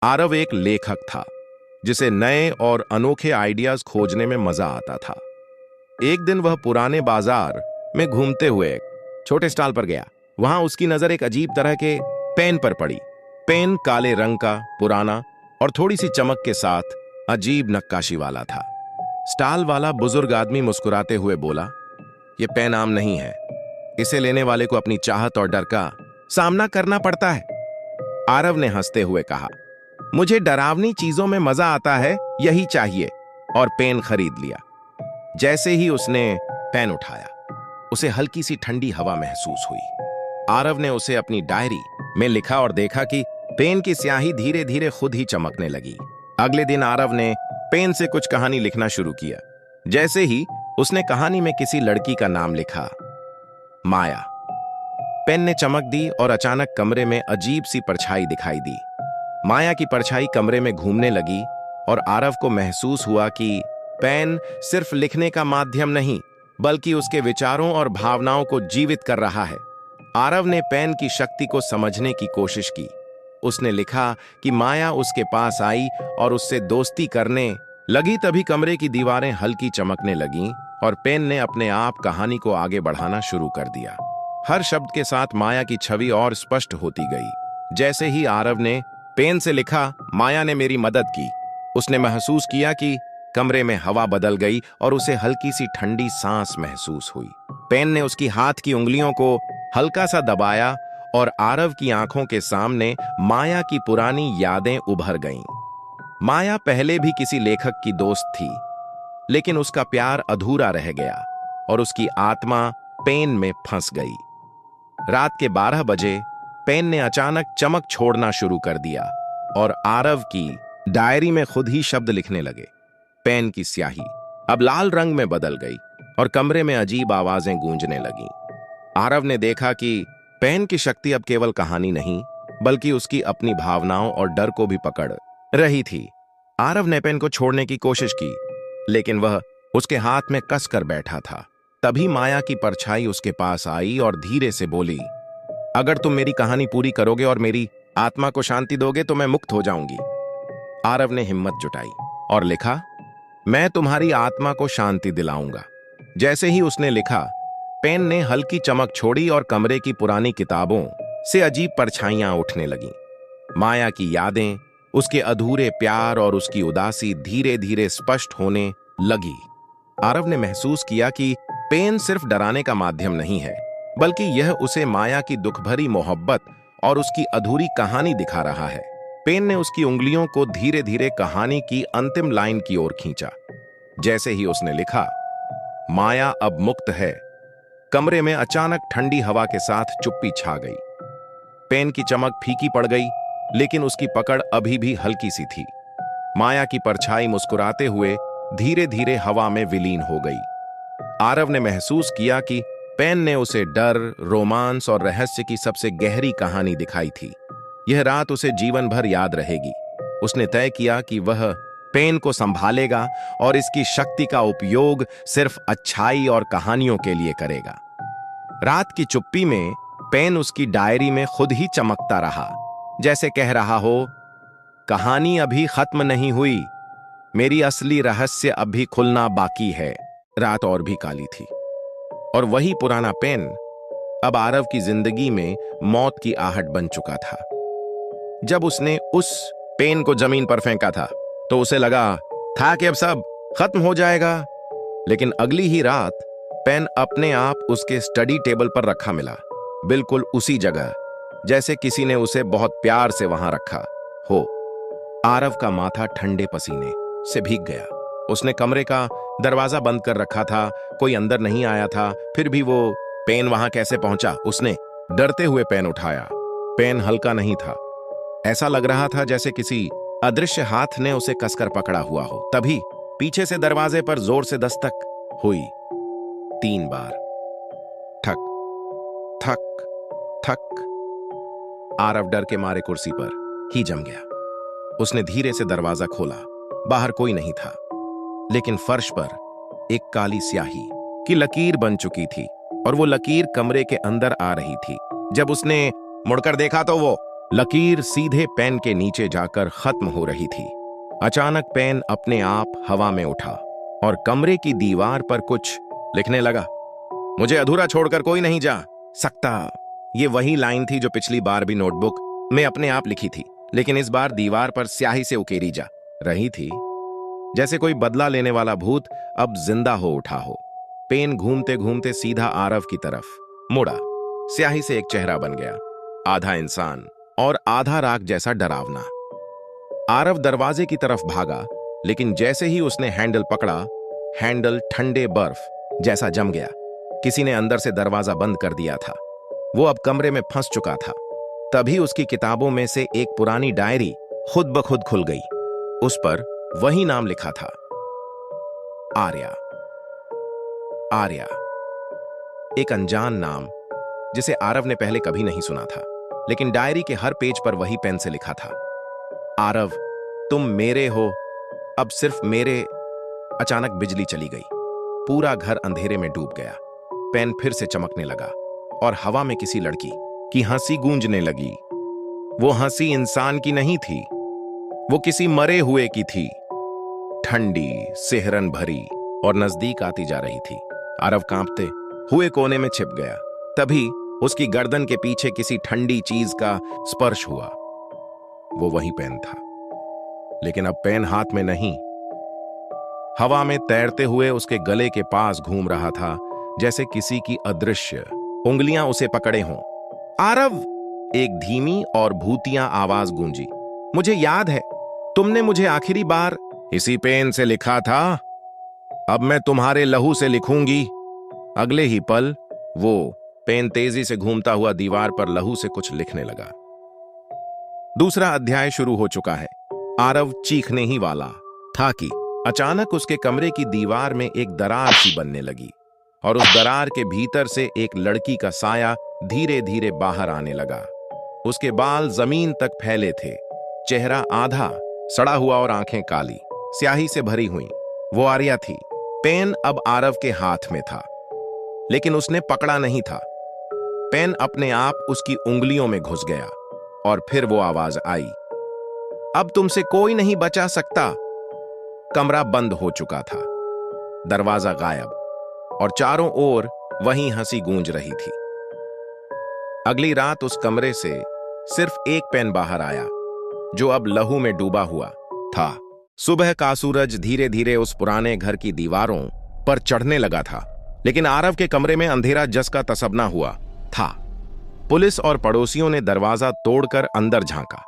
आरव एक लेखक था जिसे नए और अनोखे आइडियाज खोजने में मजा आता था। एक दिन वह पुराने बाजार में घूमते हुए एक छोटे स्टॉल पर गया। वहां उसकी नजर एक अजीब तरह के पेन पर पड़ी। पेन काले रंग का, पुराना और थोड़ी सी चमक के साथ अजीब नक्काशी वाला था। स्टॉल वाला बुजुर्ग आदमी मुस्कुराते हुए बोला, "यह पेन आम नहीं है। इसे लेने वाले को अपनी चाहत और डर का सामना करना पड़ता है।" आरव ने हंसते हुए कहा, "मुझे डरावनी चीजों में मजा आता है, यही चाहिए।" और पेन खरीद लिया। जैसे ही उसने पेन उठाया, उसे हल्की सी ठंडी हवा महसूस हुई। आरव ने उसे अपनी डायरी में लिखा और देखा कि पेन की स्याही धीरे धीरे खुद ही चमकने लगी। अगले दिन आरव ने पेन से कुछ कहानी लिखना शुरू किया। जैसे ही उसने कहानी में किसी लड़की का नाम लिखा, माया, पेन ने चमक दी और अचानक कमरे में अजीब सी परछाई दिखाई दी। माया की परछाई कमरे में घूमने लगी और आरव को महसूस हुआ कि पेन सिर्फ लिखने का माध्यम नहीं, बल्कि उसके विचारों और भावनाओं को जीवित कर रहा है। आरव ने पेन की शक्ति को समझने की कोशिश की। उसने लिखा कि माया उसके पास आई और उससे दोस्ती करने लगी। तभी कमरे की दीवारें हल्की चमकने लगीं और पेन ने अपने आप कहानी को आगे बढ़ाना शुरू कर दिया। हर शब्द के साथ माया की छवि और स्पष्ट होती गई। जैसे ही आरव ने पेन से लिखा, माया ने मेरी मदद की। उसने महसूस किया कि कमरे में हवा बदल गई और उसे हल्की सी ठंडी सांस महसूस हुई। पेन ने उसकी हाथ की उंगलियों को हल्का सा दबाया और आरव की आंखों के सामने माया की पुरानी यादें उभर गईं। माया पहले भी किसी लेखक की दोस्त थी, लेकिन उसका प्यार अधूरा रह गया और उसकी आत्मा पेन में फंस गई। रात के 12 बजे पेन ने अचानक चमक छोड़ना शुरू कर दिया और आरव की डायरी में खुद ही शब्द लिखने लगे। पेन की स्याही अब लाल रंग में बदल गई और कमरे में अजीब आवाजें गूंजने लगीं। आरव ने देखा कि पेन की शक्ति अब केवल कहानी नहीं, बल्कि उसकी अपनी भावनाओं और डर को भी पकड़ रही थी। आरव ने पेन को छोड़ने की कोशिश की, लेकिन वह उसके हाथ में कस कर बैठा था। तभी माया की परछाई उसके पास आई और धीरे से बोली, "अगर तुम मेरी कहानी पूरी करोगे और मेरी आत्मा को शांति दोगे तो मैं मुक्त हो जाऊंगी।" आरव ने हिम्मत जुटाई और लिखा, "मैं तुम्हारी आत्मा को शांति दिलाऊंगा।" जैसे ही उसने लिखा, पेन ने हल्की चमक छोड़ी और कमरे की पुरानी किताबों से अजीब परछाइयां उठने लगीं। माया की यादें, उसके अधूरे प्यार और उसकी उदासी धीरे धीरे स्पष्ट होने लगी। आरव ने महसूस किया कि पेन सिर्फ डराने का माध्यम नहीं है, बल्कि यह उसे माया की दुखभरी मोहब्बत और उसकी अधूरी कहानी दिखा रहा है। पेन ने उसकी उंगलियों को धीरे धीरे कहानी की अंतिम लाइन की ओर खींचा। जैसे ही उसने लिखा, "माया अब मुक्त है", कमरे में अचानक ठंडी हवा के साथ चुप्पी छा गई। पेन की चमक फीकी पड़ गई, लेकिन उसकी पकड़ अभी भी हल्की सी थी। माया की परछाई मुस्कुराते हुए धीरे धीरे हवा में विलीन हो गई। आरव ने महसूस किया कि पेन ने उसे डर, रोमांस और रहस्य की सबसे गहरी कहानी दिखाई थी। यह रात उसे जीवन भर याद रहेगी। उसने तय किया कि वह पेन को संभालेगा और इसकी शक्ति का उपयोग सिर्फ अच्छाई और कहानियों के लिए करेगा। रात की चुप्पी में पेन उसकी डायरी में खुद ही चमकता रहा, जैसे कह रहा हो, "कहानी अभी खत्म नहीं हुई, मेरी असली रहस्य अभी खुलना बाकी है।" रात और भी काली थी और वही पुराना पेन अब आरव की जिंदगी में मौत की आहट बन चुका था। जब उसने उस पेन को जमीन पर फेंका था तो उसे लगा था कि अब सब खत्म हो जाएगा, लेकिन अगली ही रात पेन अपने आप उसके स्टडी टेबल पर रखा मिला, बिल्कुल उसी जगह जैसे किसी ने उसे बहुत प्यार से वहां रखा हो। आरव का माथा ठंडे पसीने से भीग गया। उसने कमरे का दरवाजा बंद कर रखा था, कोई अंदर नहीं आया था, फिर भी वो पेन वहां कैसे पहुंचा? उसने डरते हुए पेन उठाया। पेन हल्का नहीं था, ऐसा लग रहा था जैसे किसी अदृश्य हाथ ने उसे कसकर पकड़ा हुआ हो। तभी पीछे से दरवाजे पर जोर से दस्तक हुई, 3 बार। ठक ठक ठक। आरव डर के मारे कुर्सी पर ही जम गया। उसने धीरे से दरवाजा खोला। बाहर कोई नहीं था, लेकिन फर्श पर एक काली स्याही की लकीर बन चुकी थी और वो लकीर कमरे के अंदर आ रही थी। जब उसने मुड़कर देखा तो वो लकीर सीधे पेन के नीचे जाकर खत्म हो रही थी। अचानक पेन अपने आप हवा में उठा और कमरे की दीवार पर कुछ लिखने लगा। मुझे अधूरा छोड़कर कोई नहीं जा सकता। ये वही लाइन थी जो पिछली बार भी नोटबुक में अपने आप लिखी थी, लेकिन इस बार दीवार पर स्याही से उकेरी जा रही थी, जैसे कोई बदला लेने वाला भूत अब जिंदा हो उठा हो। पेन घूमते घूमते सीधा आरव की तरफ मुड़ा। स्याही से एक चेहरा बन गया, आधा इंसान और आधा राख जैसा डरावना। आरव दरवाजे की तरफ भागा, लेकिन जैसे ही उसने हैंडल पकड़ा, हैंडल ठंडे बर्फ जैसा जम गया। किसी ने अंदर से दरवाजा बंद कर दिया था। वो अब कमरे में फंस चुका था। तभी उसकी किताबों में से एक पुरानी डायरी खुद ब खुद खुल गई। उस पर वही नाम लिखा था, आर्या। आर्या, एक अनजान नाम जिसे आरव ने पहले कभी नहीं सुना था, लेकिन डायरी के हर पेज पर वही पेन से लिखा था, आरव, तुम मेरे हो, अब सिर्फ मेरे। अचानक बिजली चली गई। पूरा घर अंधेरे में डूब गया। पेन फिर से चमकने लगा और हवा में किसी लड़की की हंसी गूंजने लगी। वो हंसी इंसान की नहीं थी, वो किसी मरे हुए की थी, ठंडी, सिहरन भरी और नजदीक आती जा रही थी। आरव कांपते हुए कोने में छिप गया। तभी उसकी गर्दन के पीछे किसी ठंडी चीज का स्पर्श हुआ। वो वही पेन था, लेकिन अब पेन हाथ में नहीं, हवा में तैरते हुए उसके गले के पास घूम रहा था, जैसे किसी की अदृश्य उंगलियां उसे पकड़े हों। आरव, एक धीमी और भूतिया आवाज गूंजी। मुझे याद है, तुमने मुझे आखिरी बार इसी पेन से लिखा था। अब मैं तुम्हारे लहू से लिखूंगी। अगले ही पल वो पेन तेजी से घूमता हुआ दीवार पर लहू से कुछ लिखने लगा। दूसरा अध्याय शुरू हो चुका है। आरव चीखने ही वाला था कि अचानक उसके कमरे की दीवार में एक दरार सी बनने लगी और उस दरार के भीतर से एक लड़की का साया धीरे धीरे बाहर आने लगा। उसके बाल जमीन तक फैले थे, चेहरा आधा सड़ा हुआ और आंखें काली, स्याही से भरी हुई। वो आर्या थी। पेन अब आरव के हाथ में था, लेकिन उसने पकड़ा नहीं था। पेन अपने आप उसकी उंगलियों में घुस गया और फिर वो आवाज आई, अब तुमसे कोई नहीं बचा सकता। कमरा बंद हो चुका था, दरवाजा गायब और चारों ओर वही हंसी गूंज रही थी। अगली रात उस कमरे से सिर्फ एक पेन बाहर आया, जो अब लहू में डूबा हुआ था। सुबह का सूरज धीरे धीरे उस पुराने घर की दीवारों पर चढ़ने लगा था, लेकिन आरव के कमरे में अंधेरा जस का तसबना हुआ था। पुलिस और पड़ोसियों ने दरवाजा तोड़कर अंदर झांका।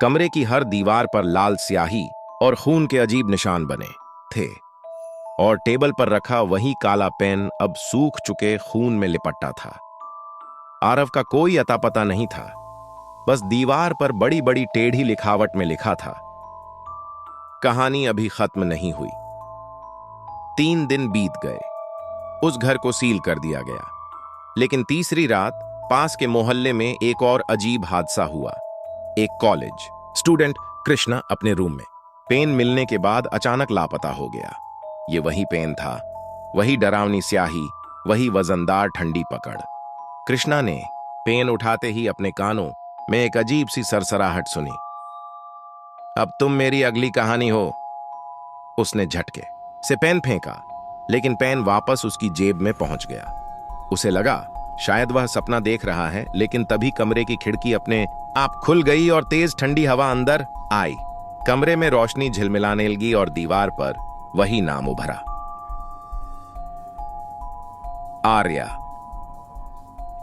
कमरे की हर दीवार पर लाल स्याही और खून के अजीब निशान बने थे और टेबल पर रखा वही काला पेन अब सूख चुके खून में लिपटा था। आरव का कोई अता पता नहीं था, बस दीवार पर बड़ी बड़ी टेढ़ी लिखावट में लिखा था, कहानी अभी खत्म नहीं हुई। 3 दिन बीत गए। उस घर को सील कर दिया गया, लेकिन तीसरी रात पास के मोहल्ले में एक और अजीब हादसा हुआ। एक कॉलेज स्टूडेंट कृष्णा अपने रूम में पेन मिलने के बाद अचानक लापता हो गया। ये वही पेन था, वही डरावनी स्याही, वही वजनदार ठंडी पकड़। कृष्णा ने पेन उठाते ही अपने कानों में एक अजीब सी सरसराहट सुनी। अब तुम मेरी अगली कहानी हो। उसने झटके से पेन फेंका, लेकिन पेन वापस उसकी जेब में पहुंच गया। उसे लगा शायद वह सपना देख रहा है, लेकिन तभी कमरे की खिड़की अपने आप खुल गई और तेज ठंडी हवा अंदर आई। कमरे में रोशनी झिलमिलाने लगी और दीवार पर वही नाम उभरा, आर्या।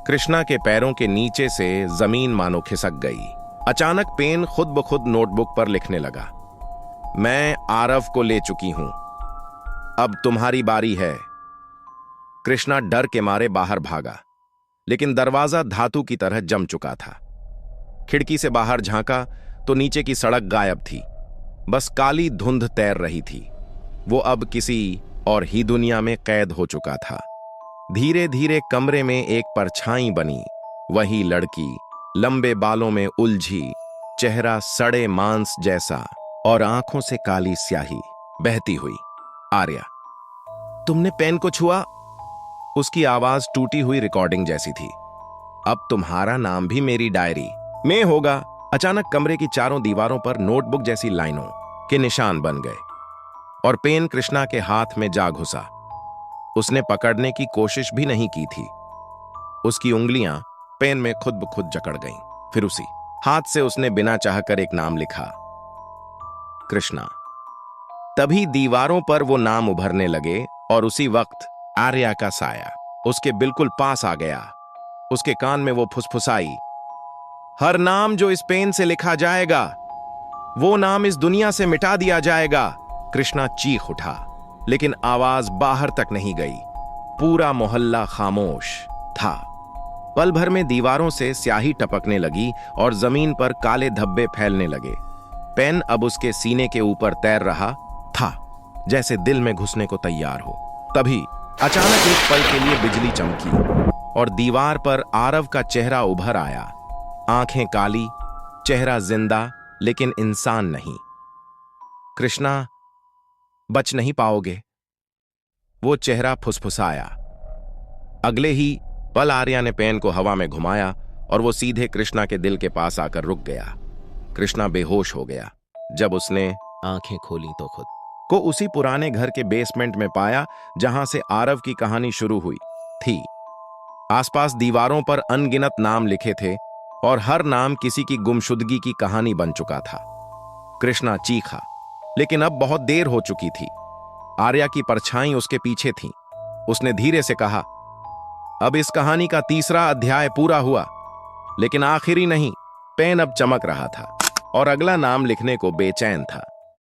कृष्णा के पैरों के नीचे से जमीन मानो खिसक गई। अचानक पेन खुद ब खुद नोटबुक पर लिखने लगा, मैं आरव को ले चुकी हूं, अब तुम्हारी बारी है। कृष्णा डर के मारे बाहर भागा, लेकिन दरवाजा धातु की तरह जम चुका था। खिड़की से बाहर झांका तो नीचे की सड़क गायब थी, बस काली धुंध तैर रही थी। वो अब किसी और ही दुनिया में कैद हो चुका था। धीरे धीरे कमरे में एक परछाई बनी, वही लड़की, लंबे बालों में उलझी, चेहरा सड़े मांस जैसा और आंखों से काली स्याही बहती हुई। आर्या, तुमने पेन को छुआ? उसकी आवाज टूटी हुई रिकॉर्डिंग जैसी थी। अब तुम्हारा नाम भी मेरी डायरी में होगा। अचानक कमरे की चारों दीवारों पर नोटबुक जैसी लाइनों के निशान बन गए और पेन कृष्णा के हाथ में जा घुसा। उसने पकड़ने की कोशिश भी नहीं की थी। उसकी उंगलियां पेन में खुद ब खुद जकड़ गईं। फिर उसी हाथ से उसने बिना चाहकर एक नाम लिखा, कृष्णा। तभी दीवारों पर वो नाम उभरने लगे और उसी वक्त आर्या का साया उसके बिल्कुल पास आ गया। उसके कान में वो फुसफुसाई, हर नाम जो इस पेन से लिखा जाएगा वो नाम इस दुनिया से मिटा दिया जाएगा। कृष्णा चीख उठा, लेकिन आवाज बाहर तक नहीं गई। पूरा मोहल्ला खामोश था। पल भर में दीवारों से स्याही टपकने लगी और जमीन पर काले धब्बे फैलने लगे। पेन अब उसके सीने के ऊपर तैर रहा था, जैसे दिल में घुसने को तैयार हो। तभी अचानक एक पल के लिए बिजली चमकी और दीवार पर आरव का चेहरा उभर आया। आंखें काली, चेहरा जिंदा, लेकिन इंसान नहीं। कृष्णा, बच नहीं पाओगे, वो चेहरा फुसफुसाया। अगले ही पल आर्या ने पेन को हवा में घुमाया और वो सीधे कृष्णा के दिल के पास आकर रुक गया। कृष्णा बेहोश हो गया। जब उसने आंखें खोली तो खुद को उसी पुराने घर के बेसमेंट में पाया जहां से आरव की कहानी शुरू हुई थी। आसपास दीवारों पर अनगिनत नाम लिखे थे और हर नाम किसी की गुमशुदगी की कहानी बन चुका था। कृष्णा चीखा, लेकिन अब बहुत देर हो चुकी थी। आर्या की परछाई उसके पीछे थी। उसने धीरे से कहा, अब इस कहानी का तीसरा अध्याय पूरा हुआ, लेकिन आखिरी नहीं। पेन अब चमक रहा था और अगला नाम लिखने को बेचैन था।